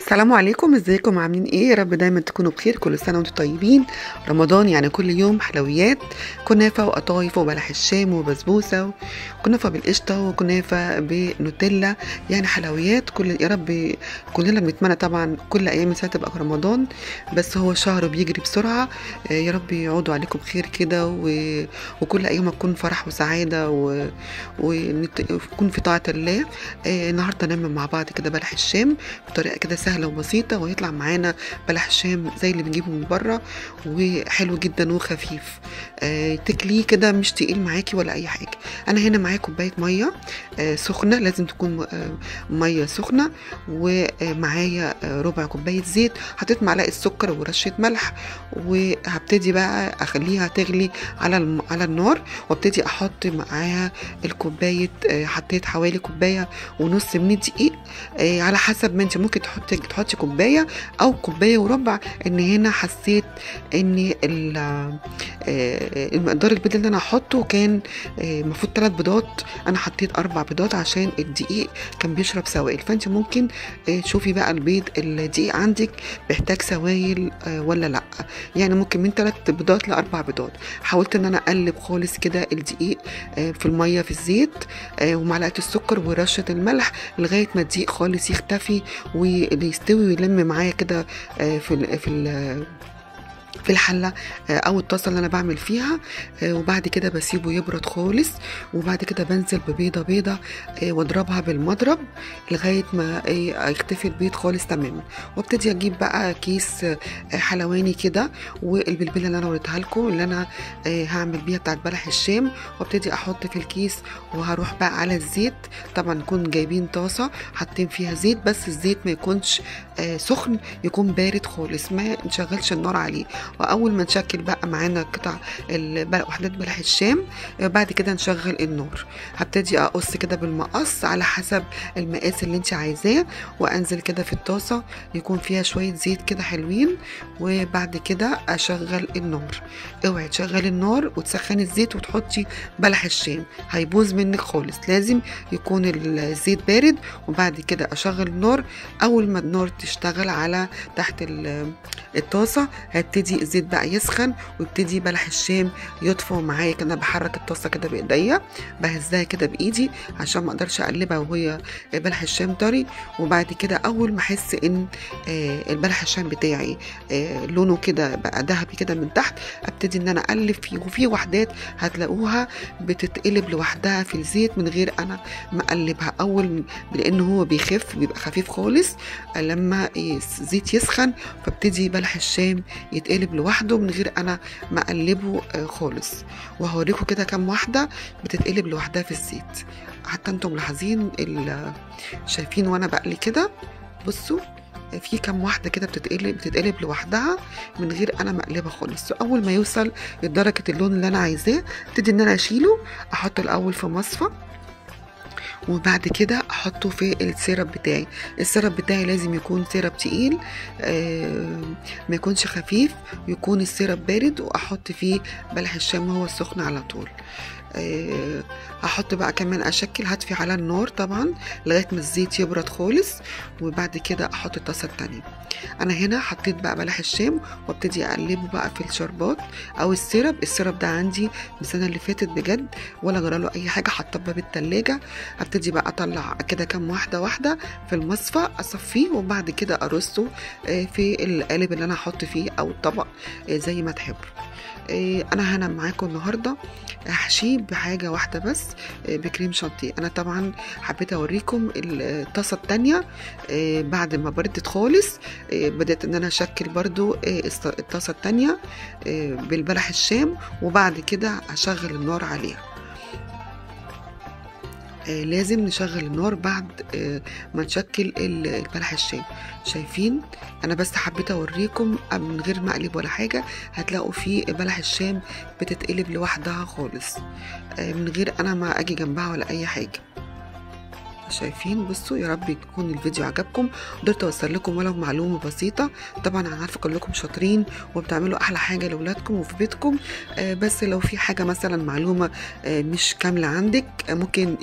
السلام عليكم، ازيكم عاملين ايه؟ يا رب دايما تكونوا بخير. كل سنه وانتم طيبين. رمضان يعني كل يوم حلويات، كنافه وقطايف وبلح الشام وبسبوسه وكنافه بالقشطه وكنافه بنوتيلا. يعني حلويات يا رب كلنا بنتمنى طبعا كل ايام السنه تبقى رمضان، بس هو شهر بيجري بسرعه. يا رب يعودوا عليكم بخير كده وكل ايام تكون فرح وسعاده ويكون في طاعه الله. النهارده نعمل مع بعض كده بلح الشام بطريقه كده سهله وبسيطه، ويطلع معانا بلح الشام زي اللي بنجيبه من بره، وحلو جدا وخفيف. تكليه كده مش تقيل معاكي ولا اي حاجه. انا هنا معايا كوبايه ميه سخنه، لازم تكون ميه سخنه، ومعايا ربع كوبايه زيت. حطيت معلقه سكر ورشه ملح، وهبتدي بقى اخليها تغلي على النار، وابتدي احط معاها الكوبايه. حطيت حوالي كوبايه ونص من الدقيق، على حسب ما انت ممكن تحطي كوبايه او كوبايه وربع. ان هنا حسيت ان المقدار البيض اللي انا هحطه كان المفروض 3 بيضات، انا حطيت 4 بيضات عشان الدقيق كان بيشرب سوائل. فانت ممكن تشوفي بقى الدقيق عندك بيحتاج سوائل ولا لا. يعني ممكن من 3 بيضات ل4 بيضات. حاولت ان انا اقلب خالص كده الدقيق في الميه في الزيت، ومعلقه السكر ورشه الملح لغايه ما الدقيق خالص يختفي ويستوي ويلم معايا كده في الحله او الطاسه اللي انا بعمل فيها. وبعد كده بسيبه يبرد خالص، وبعد كده بنزل ببيضه بيضه واضربها بالمضرب لغايه ما يختفي البيض خالص تماما. وابتدي اجيب بقى كيس حلواني كده، والبلبله اللي انا وريتها لكم اللي انا هعمل بيها بتاعت بلح الشام، وابتدي احط في الكيس. وهروح بقى على الزيت. طبعا نكون جايبين طاسه حاطين فيها زيت، بس الزيت ما يكونش سخن، يكون بارد خالص، ما نشغلش النار عليه. واول ما نشكل بقى معانا قطع وحدات بلح الشام، بعد كده نشغل النار. هبتدي اقص كده بالمقص على حسب المقاس اللي انت عايزاه، وانزل كده في الطاسه يكون فيها شويه زيت كده حلوين، وبعد كده اشغل النار. اوعي تشغلي النار وتسخني الزيت وتحطي بلح الشام، هيبوظ منك خالص. لازم يكون الزيت بارد، وبعد كده اشغل النار. اول ما النار تشتغل على تحت الطاسه هبتدي الزيت بقى يسخن، ويبتدي بلح الشام يطفو معايا كده. بحرك الطاسه كده بايديا، بهزها كده بايدي عشان ما اقدرش اقلبها وهي بلح الشام طري. وبعد كده اول ما احس ان البلح الشام بتاعي لونه كده بقى ذهبي كده من تحت، ابتدي ان انا اقلب فيه. وفي وحدات هتلاقوها بتتقلب لوحدها في الزيت من غير انا ما اقلبها، لان هو بيبقى خفيف خالص لما الزيت يسخن، فابتدي بلح الشام يتقلب لوحده من غير انا ما اقلبه خالص. وهوريكم كده كام واحده بتتقلب لوحدها في الزيت. حتى انتم ملاحظين شايفين وانا بقلي كده، بصوا في كام واحده كده بتتقلب لوحدها من غير انا مقلبها خالص. اول ما يوصل لدرجه اللون اللي انا عايزاه ابتدي ان انا اشيله، احطه الاول في مصفى، وبعد كده احطه في السيرب بتاعي. السيرب بتاعي لازم يكون سيرب تقيل، ما يكونش خفيف، يكون السيرب بارد، واحط فيه بلح الشام وهو السخن على طول. هحط بقى كمان اشكل، هطفي على النار طبعا لغايه ما الزيت يبرد خالص، وبعد كده احط الطاسه التانية. انا هنا حطيت بقى بلح الشام، وابتدي اقلبه بقى في الشربات او السيرب ده عندي من السنه اللي فاتت بجد، ولا جراله اي حاجه، حطاه باب التلاجة. ابتدي بقى اطلع كده كام واحده في المصفى، اصفيه، وبعد كده ارصه في القالب اللي انا هحط فيه او الطبق زي ما تحب. انا هنا معاكم النهارده هحشيه بحاجه واحده بس، بكريم شانتيه. انا طبعا حبيت اوريكم الطاسه التانية بعد ما بردت خالص. بدات ان انا اشكل برضو الطاسه التانية بالبلح الشام، وبعد كده هشغل النار عليها. لازم نشغل النار بعد ما نشكل البلح الشام. شايفين انا بس حبيت اوريكم من غير ما اقلب ولا حاجه. هتلاقوا فيه بلح الشام بتتقلب لوحدها خالص من غير انا ما اجي جنبها ولا اي حاجه. شايفين؟ بصوا، يا رب يكون الفيديو عجبكم، قدرت اوصل لكم ولو معلومه بسيطه. طبعا انا عارفه كلكم شاطرين وبتعملوا احلى حاجه لاولادكم وفي بيتكم، بس لو في حاجه مثلا معلومه مش كامله عندك، ممكن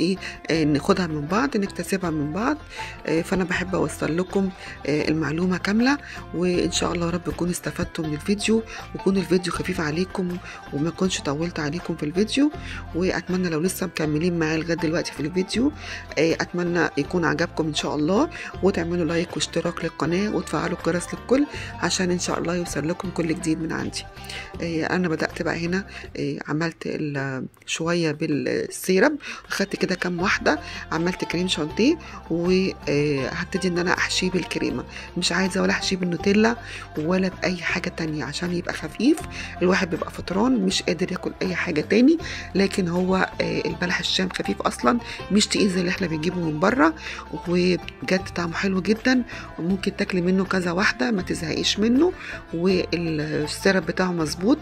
ناخدها من بعض، نكتسبها من بعض. فانا بحب اوصل لكم المعلومه كامله، وان شاء الله رب تكونوا استفدتوا من الفيديو، ويكون الفيديو خفيف عليكم وما اكونش طولت عليكم في الفيديو. واتمنى لو لسه مكملين معايا لغايه دلوقتي في الفيديو، اتمنى يكون عجبكم ان شاء الله، وتعملوا لايك واشتراك للقناه وتفعلوا الجرس للكل عشان ان شاء الله يوصل لكم كل جديد من عندي. انا بدات بقى هنا، عملت شويه بالسيرب، اخدت كده كام واحده، عملت كريم شانتيه، وهبتدي ان انا احشيه بالكريمه. مش عايزه ولا احشيه بالنوتيلا ولا باي حاجه تانية عشان يبقى خفيف. الواحد بيبقى فطران مش قادر ياكل اي حاجه تاني، لكن هو البلح الشام خفيف اصلا، مش تقيل زي اللي احنا بنجيبه من بره، وبجد طعمه حلو جدا، وممكن تاكلي منه كذا واحده ما تزهقيش منه، والسيرب بتاعه مظبوط.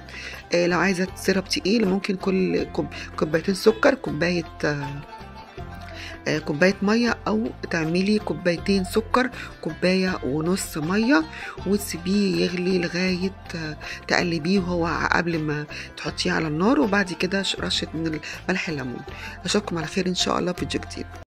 لو عايزه سيرب تقيل ممكن كل كوبايتين سكر، كوبايه ميه، او تعملي كوبايتين سكر، كوبايه ونص ميه، وتسيبيه يغلي لغايه تقلبيه وهو قبل ما تحطيه على النار، وبعد كده رشه من ملح الليمون. اشوفكم على خير ان شاء الله في فيديو جديد.